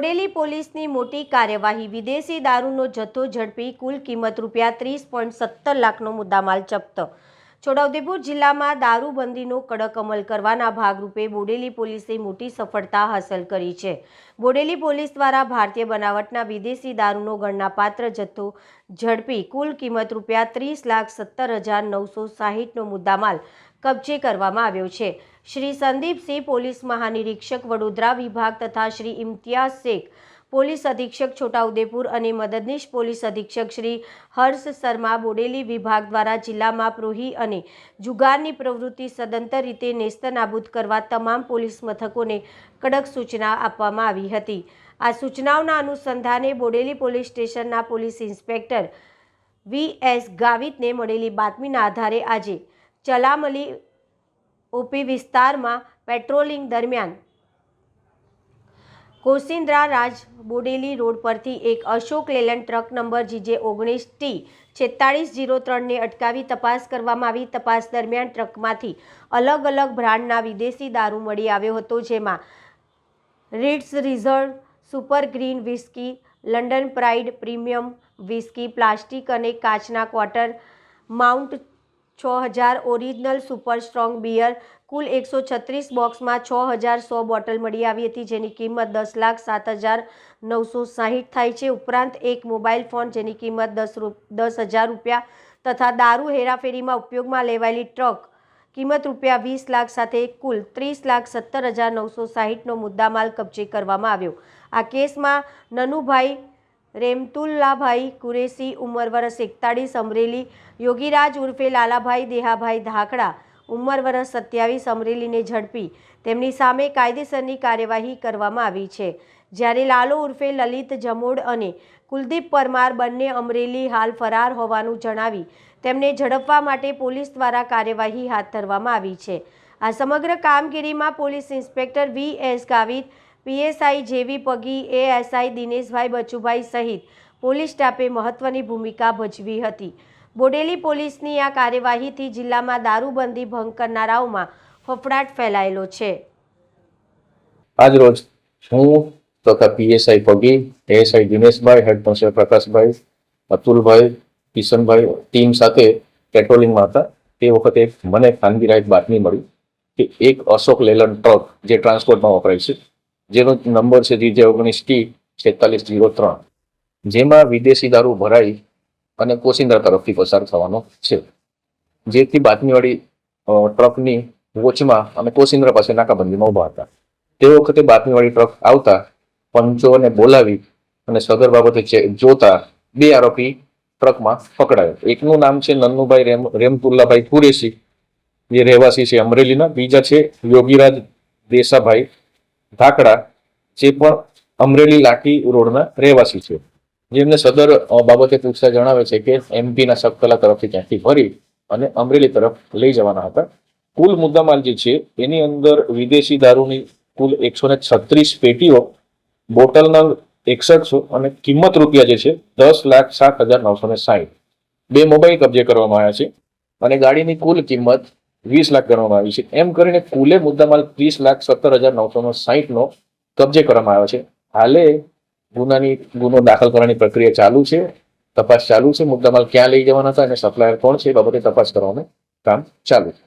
બોડેલી પોલીસની મોટી કાર્યવાહી। વિદેશી દારૂનો જથ્થો ઝડપી, કુલ કિંમત ₹30.17 લાખનો મુદ્દામાલ જપ્ત। છોટાઉદેપુર જિલ્લામાં દારૂબંધીનો કડક અમલ કરવાના ભાગરૂપે બોડેલી પોલીસે મોટી સફળતા હાંસલ કરી છે। બોડેલી પોલીસ દ્વારા ભારતીય બનાવટના વિદેશી દારૂનો ગણનાપાત્ર જથ્થો ઝડપી કુલ કિંમત ₹30,17,960નો મુદ્દામાલ કબજે કરવામાં આવ્યો છે। શ્રી સંદીપસિંહ પોલીસ મહાનિરીક્ષક વડોદરા વિભાગ તથા શ્રી ઇમ્તિયાઝ શેખ પોલીસ અધિક્ષક છોટાઉદેપુર અને મદદનીશ પોલીસ અધિક્ષક શ્રી હર્ષ શર્મા બોડેલી વિભાગ દ્વારા જિલ્લામાં પ્રોહી અને જુગારની પ્રવૃત્તિ સદંતર રીતે નેસ્તનાબૂદ કરવા તમામ પોલીસ મથકોને કડક સૂચના આપવામાં આવી હતી। આ સૂચનાઓના અનુસંધાને બોડેલી પોલીસ સ્ટેશનના પોલીસ ઇન્સ્પેક્ટર વી.એસ. ગાવિતને મળેલી બાતમીના આધારે આજે ચલામલી ઓપી વિસ્તારમાં પેટ્રોલિંગ દરમિયાન કોસિન્દ્રા રાજ બોડેલી રોડ પરથી એક અશોક લેલેન્ડ ટ્રક નંબર GJ19T4603ને અટકાવી તપાસ કરવામાં આવી। તપાસ દરમિયાન ટ્રકમાંથી અલગ અલગ બ્રાન્ડના વિદેશી દારૂ મળી આવ્યો હતો, જેમાં Reeds reserve, super green whisky, London pride premium whisky, plastic અને કાચના quarter mount 6000 original super strong beer, કુલ 136 બોક્સમાં 6100 બોટલ મળી આવી હતી, જેની કિંમત 10,07,960 થાય છે। ઉપરાંત એક મોબાઈલ ફોન જેની કિંમત 10,000 રૂપિયા તથા દારૂ હેરાફેરીમાં ઉપયોગમાં લેવાયેલી ટ્રક કિંમત ₹20 લાખ સાથે કુલ 30,17,960નો મુદ્દામાલ કબજે કરવામાં આવ્યો। આ કેસમાં નનુભાઈ રેમતુલ્લાભાઈ કુરેશી ઉંમર વર્ષ 41 અમરેલી, યોગીરાજ ઉર્ફે લાલાભાઈ દેહાભાઈ ધાકડા ઉંમર વર્ષ 27 અમરેલીને ઝડપી તેમની સામે કાયદેસરની કાર્યવાહી કરવામાં આવી છે। જ્યારે લાલો ઉર્ફે લલિત જમોડ અને કુલદીપ પરમાર બંને અમરેલી હાલ ફરાર હોવાનું જણાવી તેમને ઝડપવા માટે પોલીસ દ્વારા કાર્યવાહી હાથ ધરવામાં આવી છે। આ સમગ્ર કામગીરીમાં પોલીસ ઇન્સ્પેક્ટર વી.એસ. ગાવિત, પીએસઆઈ જેવી પગી, એએસઆઈ દિનેશભાઈ બચુભાઈ સહિત પોલીસ સ્ટાફે મહત્વની ભૂમિકા ભજવી હતી। બોડેલી પોલીસની આ કાર્યવાહીથી જિલ્લામાં દારૂબંધી ભંગ કરનારાઓમાં ફફડાટ ફેલાયેલો છે। આજ રોજ હું તથા PSI Pagi, ASI Dineshbhai, head constable Prakashbhai, Atulbhai, Kishanbhai team સાથે પેટ્રોલિંગમાં હતા। તે વખતે મને ખાનગી રાહત બાતમી મળી કે એક અશોક લેલન્ડ ટ્રક જે ટ્રાન્સપોર્ટમાં વપરાય છે, જેનો નંબર છે GJ19T4603, જેમાં વિદેશી દારૂ ભરાઈ અને કોસિન્દ્રા તરફથી પસાર થવાનો છે। જેથી બાતમીવાળી ટ્રકની વોચમાં અમે કોસિન્દ્રા પાસે નાકાબંધીમાં ઉભા હતા। તે વખતે બાતમીવાળી ટ્રક આવતા પંચોને બોલાવી અને સદર બાબતે જોતા બે આરોપી ટ્રકમાં પકડાયો। એકનું નામ છે નન્નુભાઈ રેમતુલ્લાભાઈ કુરેશી, જે રહેવાસી છે અમરેલીના। બીજા છે યોગીરાજ દેસાભાઈ ધાકડા, જે પણ અમરેલી લાઠી રોડના રહેવાસી છે, જેમને સદર બાબતે પૂછતા જણાવે છે કે એમપીના સકતલા તરફથી ક્યાંથી ભરી અને અમરેલી તરફ લઈ જવાના હતા। કુલ મુદ્દામાલ જે છે એની અંદર વિદેશી દારૂની કુલ 136 પેટીઓ, બોટલ નંગ 6100 અને કિંમત રૂપિયા જે છે 10,07,960। બે મોબાઈલ કબજે કરવામાં આવ્યા છે અને ગાડીની કુલ કિંમત 20 લાખ ગણવામાં આવી છે। એમ કરીને કુલે મુદ્દામાલ 30,17,960નો કબજે કરવામાં આવ્યો છે। હાલે ગુનો દાખલ કરવાની પ્રક્રિયા ચાલુ છે, તપાસ ચાલુ છે। મુદ્દામાલ ક્યાં લઈ જવાના હતા અને સપ્લાયર કોણ છે એ બાબતે તપાસ કરવાનું કામ ચાલુ છે।